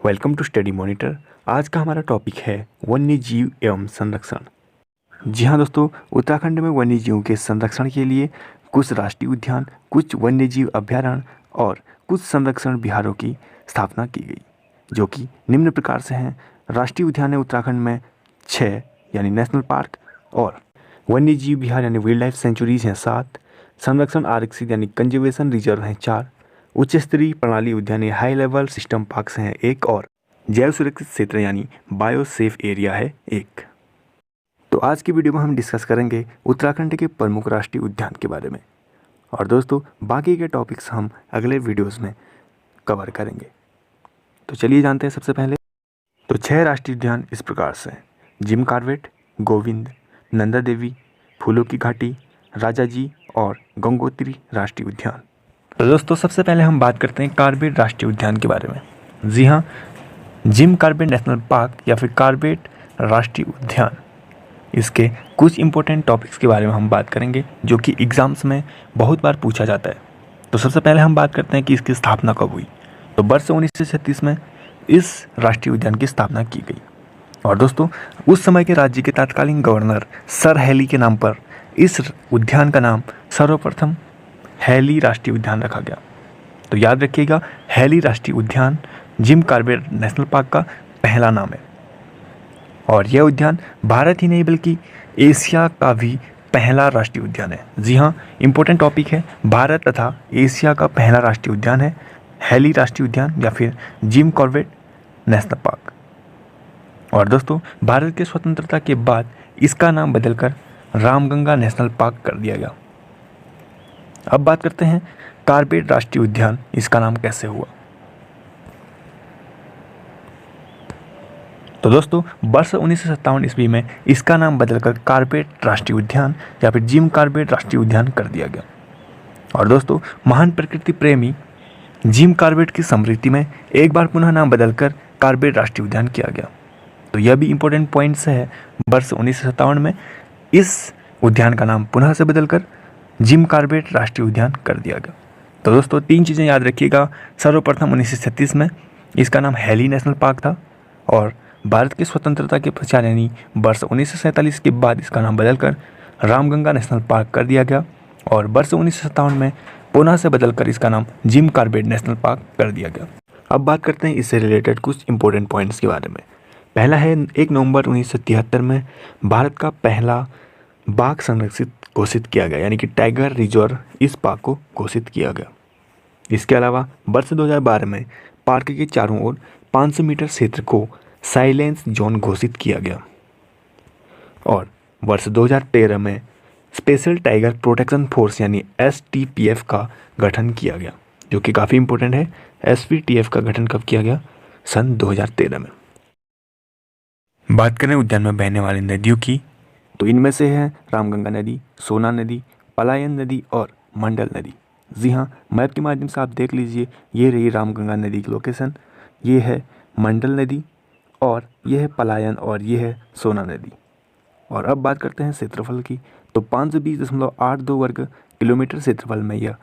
Welcome to study monitor. आज का हमारा टॉपिक है वन्य जीव एवं संरक्षण। जी हाँ दोस्तों, उत्तराखंड में वन्य जीवों के संरक्षण के लिए कुछ राष्ट्रीय उद्यान, कुछ वन्य जीव अभ्यारण्य और कुछ संरक्षण विहारों की स्थापना की गई, जो कि निम्न प्रकार से हैं। राष्ट्रीय उद्यान है उत्तराखंड में 6 यानी नेशनल पार्क, और वन्य जीव विहार यानी वाइल्ड लाइफ सेंचुरीज हैं 7, संरक्षण आरक्षित यानी कंजर्वेशन रिजर्व हैं 4, उच्च स्तरीय प्रणाली उद्यान हाई लेवल सिस्टम पार्क्स हैं 1, और जैव सुरक्षित क्षेत्र यानी बायो सेफ एरिया है 1। तो आज की वीडियो में हम डिस्कस करेंगे उत्तराखंड के प्रमुख राष्ट्रीय उद्यान के बारे में, और दोस्तों बाकी के टॉपिक्स हम अगले वीडियोस में कवर करेंगे। तो चलिए जानते हैं सबसे पहले। तो 6 राष्ट्रीय उद्यान इस प्रकार से हैं: जिम कॉर्बेट, गोविंद, नंदा देवी, फूलों की घाटी, राजा जी और गंगोत्री राष्ट्रीय उद्यान। तो दोस्तों सबसे पहले हम बात करते हैं कॉर्बेट राष्ट्रीय उद्यान के बारे में। जी हाँ, जिम कॉर्बेट नेशनल पार्क या फिर कॉर्बेट राष्ट्रीय उद्यान, इसके कुछ इंपॉर्टेंट टॉपिक्स के बारे में हम बात करेंगे जो कि एग्जाम्स में बहुत बार पूछा जाता है। तो सबसे पहले हम बात करते हैं कि इसकी स्थापना कब हुई। तो वर्ष 1936 में इस राष्ट्रीय उद्यान की स्थापना की गई, और दोस्तों उस समय के राज्य के तत्कालीन गवर्नर सर हैली के नाम पर इस उद्यान का नाम सर्वप्रथम हैली राष्ट्रीय उद्यान रखा गया। तो याद रखिएगा, हैली राष्ट्रीय उद्यान जिम कॉर्बेट नेशनल पार्क का पहला नाम है, और यह उद्यान भारत ही नहीं बल्कि एशिया का भी पहला राष्ट्रीय उद्यान है। जी हाँ, इंपॉर्टेंट टॉपिक है, भारत तथा एशिया का पहला राष्ट्रीय उद्यान है हैली राष्ट्रीय उद्यान या फिर जिम कॉर्बेट नेशनल पार्क। और दोस्तों भारत के स्वतंत्रता के बाद इसका नाम बदलकर रामगंगा नेशनल पार्क कर दिया गया। अब बात करते हैं कॉर्बेट राष्ट्रीय उद्यान, इसका नाम कैसे हुआ। तो दोस्तों वर्ष 1957 ईस्वी में इसका नाम बदलकर कॉर्बेट राष्ट्रीय उद्यान या फिर जिम कॉर्बेट राष्ट्रीय उद्यान कर दिया गया। और दोस्तों महान प्रकृति प्रेमी जिम कॉर्बेट की स्मृति में एक बार पुनः नाम बदलकर कॉर्बेट राष्ट्रीय उद्यान किया गया। तो यह भी इंपॉर्टेंट पॉइंट्स है, वर्ष 1957 में इस उद्यान का नाम पुनः से बदलकर जिम कॉर्बेट राष्ट्रीय उद्यान कर दिया गया। तो दोस्तों 3 चीज़ें याद रखिएगा। सर्वप्रथम 1936 में इसका नाम हैली नेशनल पार्क था, और भारत की स्वतंत्रता के पश्चात यानी वर्ष 1947 के बाद इसका नाम बदलकर रामगंगा नेशनल पार्क कर दिया गया, और वर्ष 1957 में पुनः से बदलकर इसका नाम जिम कॉर्बेट नेशनल पार्क कर दिया गया। अब बात करते हैं इससे रिलेटेड कुछ इंपॉर्टेंट पॉइंट्स के बारे में। पहला है 1 नवंबर 1973 में भारत का पहला बाघ संरक्षित घोषित किया गया, यानी कि टाइगर रिजर्व इस पार्क को घोषित किया गया। इसके अलावा वर्ष 2012 में पार्क के चारों ओर 500 मीटर क्षेत्र को साइलेंस जोन घोषित किया गया, और वर्ष 2013 में स्पेशल टाइगर प्रोटेक्शन फोर्स यानी STPF का गठन किया गया, जो कि काफ़ी इंपॉर्टेंट है। SPTF का गठन कब किया गया? सन 2013 में। बात करें उद्यान में बहने वाली नदियों की, तो इनमें से है रामगंगा नदी, सोना नदी, पलायन नदी और मंडल नदी। जी हाँ, मैप के माध्यम से आप देख लीजिए, ये रही रामगंगा नदी की लोकेशन, ये है मंडल नदी, और ये है पलायन, और ये है सोना नदी। और अब बात करते हैं क्षेत्रफल की, तो 520.82 वर्ग किलोमीटर क्षेत्रफल में यह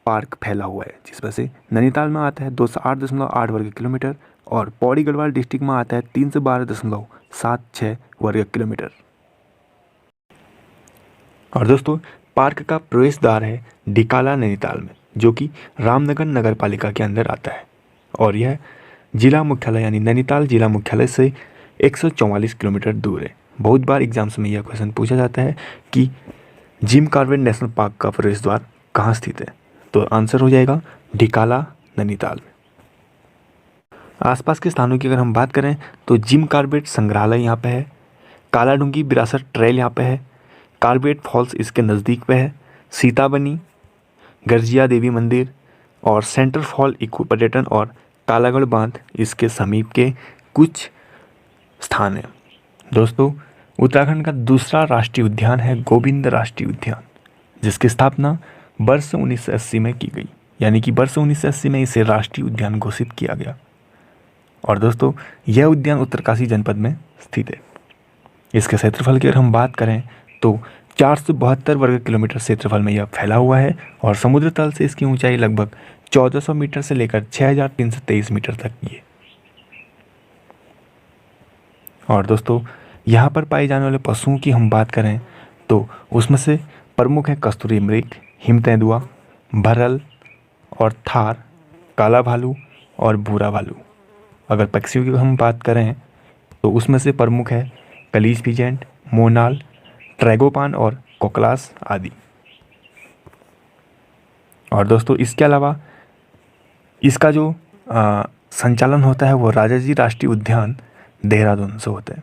पार्क फैला हुआ है, जिसमें से नैनीताल में आता है 208.8 वर्ग किलोमीटर, और पौड़ी गढ़वाल डिस्ट्रिक्ट में आता है 312.76 वर्ग किलोमीटर। और दोस्तों पार्क का प्रवेश द्वार है डिकाला नैनीताल में, जो कि रामनगर नगर पालिका के अंदर आता है, और यह जिला मुख्यालय यानी नैनीताल जिला मुख्यालय से 144 किलोमीटर दूर है। बहुत बार एग्जाम्स में यह क्वेश्चन पूछा जाता है कि जिम कॉर्बेट नेशनल पार्क का प्रवेश द्वार कहाँ स्थित है, तो आंसर हो जाएगा डिकाला नैनीताल में। आसपास के स्थानों की अगर हम बात करें तो जिम कॉर्बेट संग्रहालय यहाँ पे है, कालाडूंगी विरासत ट्रेल यहाँ पे है, कॉर्बेट फॉल्स इसके नज़दीक पे है, सीताबनी, गर्जिया देवी मंदिर और सेंटर फॉल इको पर्यटन और कालागढ़ बांध इसके समीप के कुछ स्थान हैं। दोस्तों उत्तराखंड का दूसरा राष्ट्रीय उद्यान है गोविंद राष्ट्रीय उद्यान, जिसकी स्थापना वर्ष 1980 में की गई, यानी कि वर्ष 1980 में इसे राष्ट्रीय उद्यान घोषित किया गया। और दोस्तों यह उद्यान उत्तरकाशी जनपद में स्थित है। इसके क्षेत्रफल की अगर हम बात करें तो 472 वर्ग किलोमीटर क्षेत्रफल में यह फैला हुआ है, और समुद्र तल से इसकी ऊंचाई लगभग 1400 मीटर से लेकर 6323 मीटर तक की है। और दोस्तों यहाँ पर पाए जाने वाले पशुओं की हम बात करें तो उसमें से प्रमुख है कस्तूरी मृग, हिम तेंदुआ, भरल और थार, काला भालू और भूरा भालू। अगर पक्षियों की हम बात करें तो उसमें से प्रमुख है कलीज पिजेंट, मोनाल, ट्रैगोपान और कोकलास आदि। और दोस्तों इसके अलावा इसका जो संचालन होता है वो राजाजी राष्ट्रीय उद्यान देहरादून से होता है।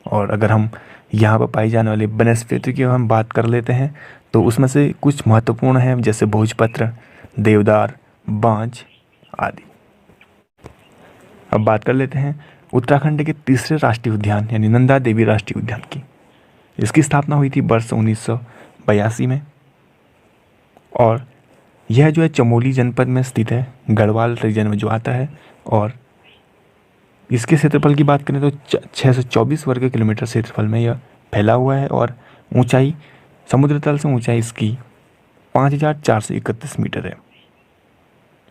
और अगर हम यहाँ पर पाई जाने वाली वनस्पति की हम बात कर लेते हैं तो उसमें से कुछ महत्वपूर्ण हैं जैसे भोजपत्र, देवदार, बांज आदि। अब बात कर लेते हैं उत्तराखंड के तीसरे राष्ट्रीय उद्यान यानी नंदा देवी राष्ट्रीय उद्यान की। इसकी स्थापना हुई थी वर्ष 1982 में और यह जो है चमोली जनपद में स्थित है, गढ़वाल रीजन में जो आता है। और इसके क्षेत्रफल की बात करें तो 624 वर्ग किलोमीटर क्षेत्रफल में यह फैला हुआ है और ऊंचाई समुद्र तल से ऊंचाई इसकी 5431 मीटर है।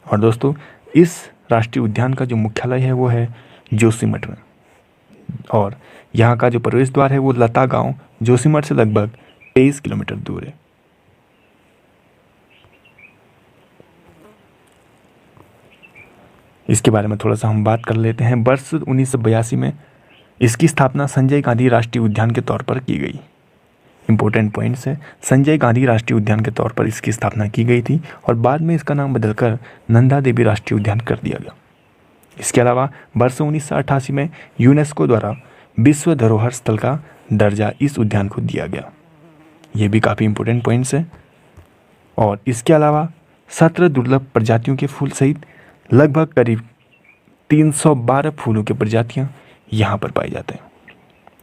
और दोस्तों इस राष्ट्रीय उद्यान का जो मुख्यालय है वो है जोशीमठ में और यहाँ का जो प्रवेश द्वार है वो लता गांव जोशीमठ से लगभग 23 किलोमीटर दूर है। इसके बारे में थोड़ा सा हम बात कर लेते हैं। वर्ष 1982 में इसकी स्थापना संजय गांधी राष्ट्रीय उद्यान के तौर पर की गई। इंपॉर्टेंट पॉइंट्स है, संजय गांधी राष्ट्रीय उद्यान के तौर पर इसकी स्थापना की गई थी और बाद में इसका नाम बदलकर नंदा देवी राष्ट्रीय उद्यान कर दिया गया। इसके अलावा वर्ष 1988 में यूनेस्को द्वारा विश्व धरोहर स्थल का दर्जा इस उद्यान को दिया गया। ये भी काफ़ी इंपॉर्टेंट पॉइंट्स है। और इसके अलावा 17 दुर्लभ प्रजातियों के फूल सहित लगभग करीब 312 फूलों की प्रजातियां यहाँ पर पाई जाते हैं।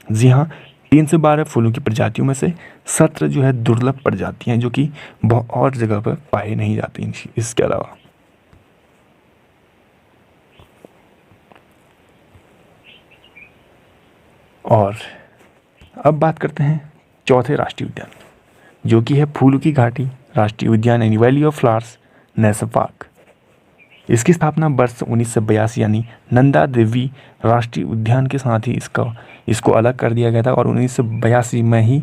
जी हाँ, 312 फूलों की प्रजातियों में से 17 जो है दुर्लभ प्रजातियां हैं जो कि बहुत और जगह पर पाए नहीं जाती। इसके अलावा और अब बात करते हैं चौथे राष्ट्रीय उद्यान जो कि है फूलों की घाटी राष्ट्रीय उद्यान यानी valley of flowers national park. इसकी स्थापना वर्ष 1982 यानी नंदा देवी राष्ट्रीय उद्यान के साथ ही इसको अलग कर दिया गया था और 1982 में ही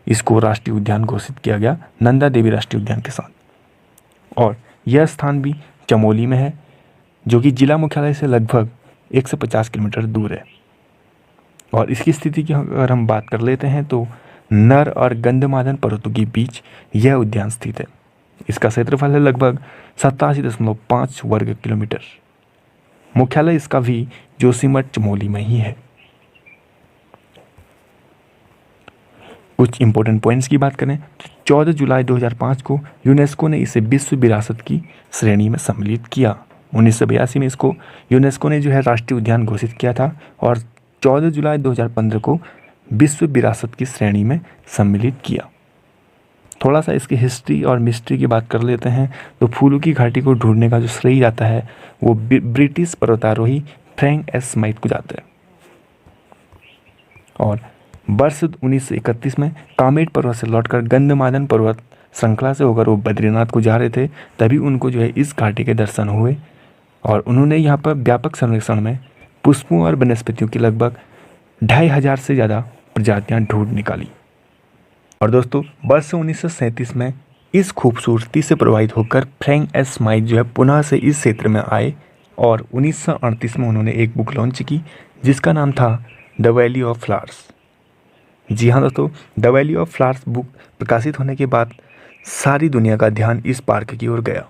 इसको राष्ट्रीय उद्यान घोषित किया गया नंदा देवी राष्ट्रीय उद्यान के साथ। और यह स्थान भी चमोली में है जो कि जिला मुख्यालय से लगभग 150 किलोमीटर दूर है। और इसकी स्थिति की अगर हम बात कर लेते हैं तो नर और गंधमादन पर्वतों के बीच यह उद्यान स्थित है। इसका क्षेत्रफल है लगभग 87.5 वर्ग किलोमीटर। मुख्यालय इसका भी जोशीमठ चमोली में ही है। कुछ इंपॉर्टेंट पॉइंट्स की बात करें तो 14 जुलाई 2005 को यूनेस्को ने इसे विश्व विरासत की श्रेणी में सम्मिलित किया। 1982 में इसको यूनेस्को ने जो है राष्ट्रीय उद्यान घोषित किया था और 14 जुलाई 2015 को विश्व विरासत की श्रेणी में सम्मिलित किया। थोड़ा सा इसकी हिस्ट्री और मिस्ट्री की बात कर लेते हैं तो फूलों की घाटी को ढूंढने का जो श्रेय जाता है वो ब्रिटिश पर्वतारोही फ्रैंक एस स्मिथ को जाता है। और वर्ष 1931 में कामेट पर्वत से लौटकर गंधमादन पर्वत श्रृंखला से होकर वो बद्रीनाथ को जा रहे थे, तभी उनको जो है इस घाटी के दर्शन हुए और उन्होंने यहाँ पर व्यापक संरक्षण में पुष्पों और वनस्पतियों की लगभग 2500 से ज़्यादा प्रजातियाँ ढूंढ निकाली। और दोस्तों वर्ष 1937 में इस खूबसूरती से प्रभावित होकर फ्रैंक एस स्मिथ जो है पुनः से इस क्षेत्र में आए और 1938 में उन्होंने एक बुक लॉन्च की जिसका नाम था द वैली ऑफ फ्लावर्स। जी हाँ दोस्तों, the valley of flowers book प्रकाशित होने के बाद सारी दुनिया का ध्यान इस पार्क की ओर गया।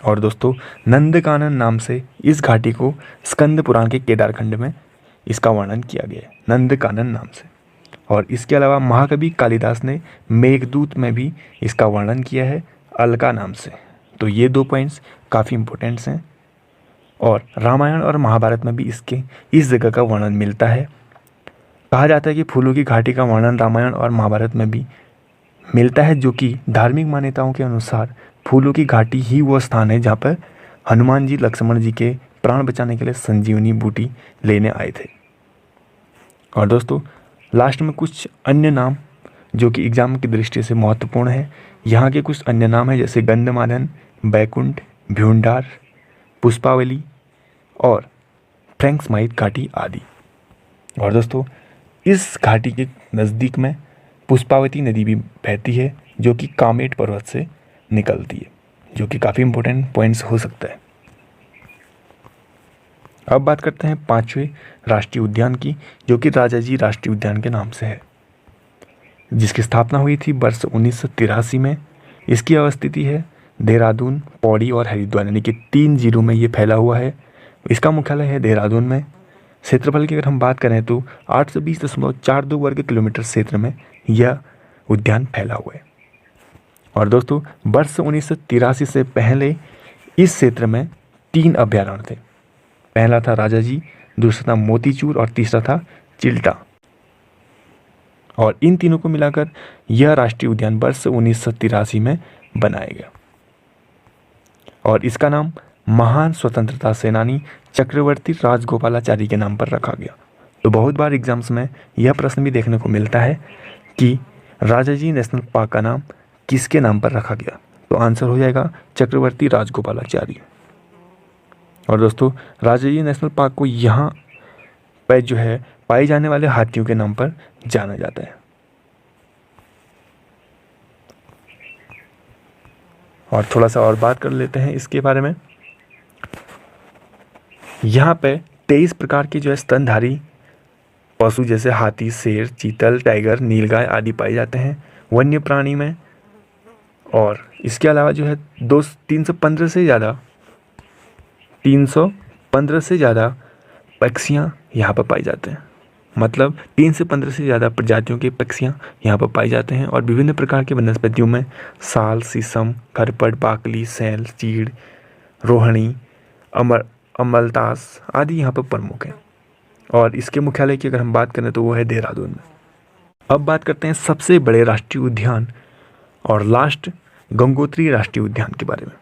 और दोस्तों नंदकानन नाम से इस घाटी को स्कंद पुराण के केदारखंड में इसका वर्णन किया गया है, नंदकानन नाम से। और इसके अलावा महाकवि कालिदास ने मेघदूत में भी इसका वर्णन किया है अलका नाम से। तो ये 2 पॉइंट्स काफ़ी इंपॉर्टेंट्स हैं। और रामायण और महाभारत में भी इसके इस जगह का वर्णन मिलता है। कहा जाता है कि फूलों की घाटी का वर्णन रामायण और महाभारत में भी मिलता है, जो कि धार्मिक मान्यताओं के अनुसार फूलों की घाटी ही वो स्थान है जहाँ पर हनुमान जी लक्ष्मण जी के प्राण बचाने के लिए संजीवनी बूटी लेने आए थे। और दोस्तों लास्ट में कुछ अन्य नाम जो कि एग्जाम की दृष्टि से महत्वपूर्ण है। यहाँ के कुछ अन्य नाम हैं जैसे गंधमादन, बैकुंठ, भ्यूंडार, पुष्पावली और फ्रैंक्समाइट घाटी आदि। और दोस्तों इस घाटी के नज़दीक में पुष्पावती नदी भी बहती है जो कि कामेट पर्वत से निकलती है, जो कि काफ़ी इंपॉर्टेंट पॉइंट्स हो सकता है। अब बात करते हैं 5वें राष्ट्रीय उद्यान की, जो कि राजाजी राष्ट्रीय उद्यान के नाम से है, जिसकी स्थापना हुई थी वर्ष 1983 में। इसकी अवस्थिति है देहरादून, पौड़ी और हरिद्वार, यानी कि 3 जिलों में ये फैला हुआ है। इसका मुख्यालय है देहरादून में। क्षेत्रफल की अगर हम बात करें तो 820.42 वर्ग किलोमीटर क्षेत्र में यह उद्यान फैला हुआ है। और दोस्तों वर्ष 1983 से पहले इस क्षेत्र में 3 अभयारण्य थे। पहला था राजाजी, दूसरा था मोतीचूर और तीसरा था चिल्टा। और इन तीनों को मिलाकर यह राष्ट्रीय उद्यान वर्ष 1983 में बनाया गया और इसका नाम महान स्वतंत्रता सेनानी चक्रवर्ती राजगोपालाचारी के नाम पर रखा गया। तो बहुत बार एग्जाम्स में यह प्रश्न भी देखने को मिलता है कि राजाजी नेशनल पार्क का नाम किसके नाम पर रखा गया, तो आंसर हो जाएगा चक्रवर्ती राजगोपालाचारी। और दोस्तों राजाजी नेशनल पार्क को यहाँ पर जो है पाए जाने वाले हाथियों के नाम पर जाना जाता है। और थोड़ा सा और बात कर लेते हैं इसके बारे में। यहाँ पे 23 प्रकार के जो है स्तनधारी पशु जैसे हाथी, शेर, चीतल, टाइगर, नीलगाय आदि पाए जाते हैं वन्य प्राणी में। और इसके अलावा जो है 315 से ज़्यादा पक्षियाँ यहाँ पर पाई जाते हैं, मतलब 3 से 15 से ज़्यादा प्रजातियों के पक्षियाँ यहाँ पर पाई जाते हैं। और विभिन्न प्रकार के वनस्पतियों में साल, शीशम, खरपट, बाकली, सैल, चीड़, रोहिणी, अमलतास आदि यहाँ पर प्रमुख हैं। और इसके मुख्यालय की अगर हम बात करें तो वो है देहरादून में। अब बात करते हैं सबसे बड़े राष्ट्रीय उद्यान और लास्ट गंगोत्री राष्ट्रीय उद्यान के बारे में।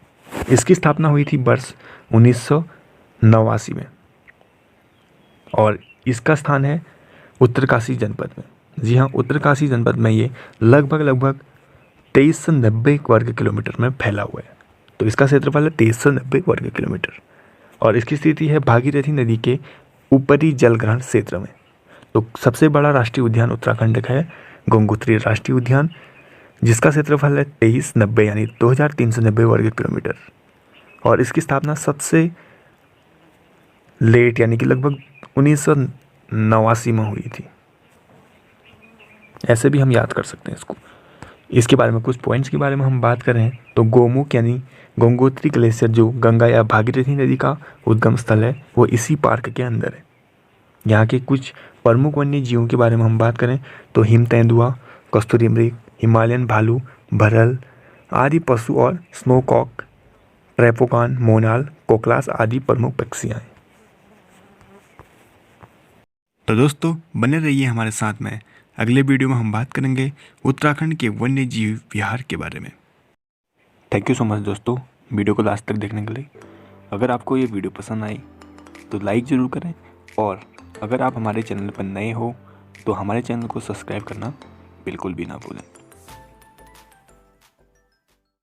इसकी स्थापना हुई थी वर्ष 1989 में और इसका स्थान है उत्तरकाशी जनपद में। जी हाँ, उत्तरकाशी जनपद में ये लगभग 2390 वर्ग किलोमीटर में फैला हुआ है। तो इसका क्षेत्रफल है 2390 वर्ग किलोमीटर और इसकी स्थिति है भागीरथी नदी के ऊपरी जलग्रहण क्षेत्र में। तो सबसे बड़ा राष्ट्रीय उद्यान उत्तराखंड का है गंगोत्री राष्ट्रीय उद्यान, जिसका क्षेत्रफल है 2390 यानी 2390 वर्ग किलोमीटर। और इसकी स्थापना सबसे लेट यानी कि लगभग 1989 में हुई थी। ऐसे भी हम याद कर सकते हैं इसको। इसके बारे में कुछ पॉइंट्स के बारे में हम बात करें तो गोमुख यानी गंगोत्री ग्लेशियर जो गंगा या भागीरथी नदी का उद्गम स्थल है वो इसी पार्क के अंदर है। यहाँ के कुछ प्रमुख वन्य जीवों के बारे में हम बात करें तो हिम तेंदुआ, कस्तूरी मृग, हिमालयन भालू, भरल आदि पशु और स्नोकॉक, ट्रैपोकान, मोनाल, कोकलास आदि प्रमुख पक्षियाँ हैं। तो दोस्तों बने रहिए हमारे साथ में। अगले वीडियो में हम बात करेंगे उत्तराखंड के वन्य जीव विहार के बारे में। थैंक यू सो मच दोस्तों वीडियो को लास्ट तक देखने के लिए। अगर आपको ये वीडियो पसंद आई तो लाइक ज़रूर करें और अगर आप हमारे चैनल पर नए हो तो हमारे चैनल को सब्सक्राइब करना बिल्कुल भी ना भूलें।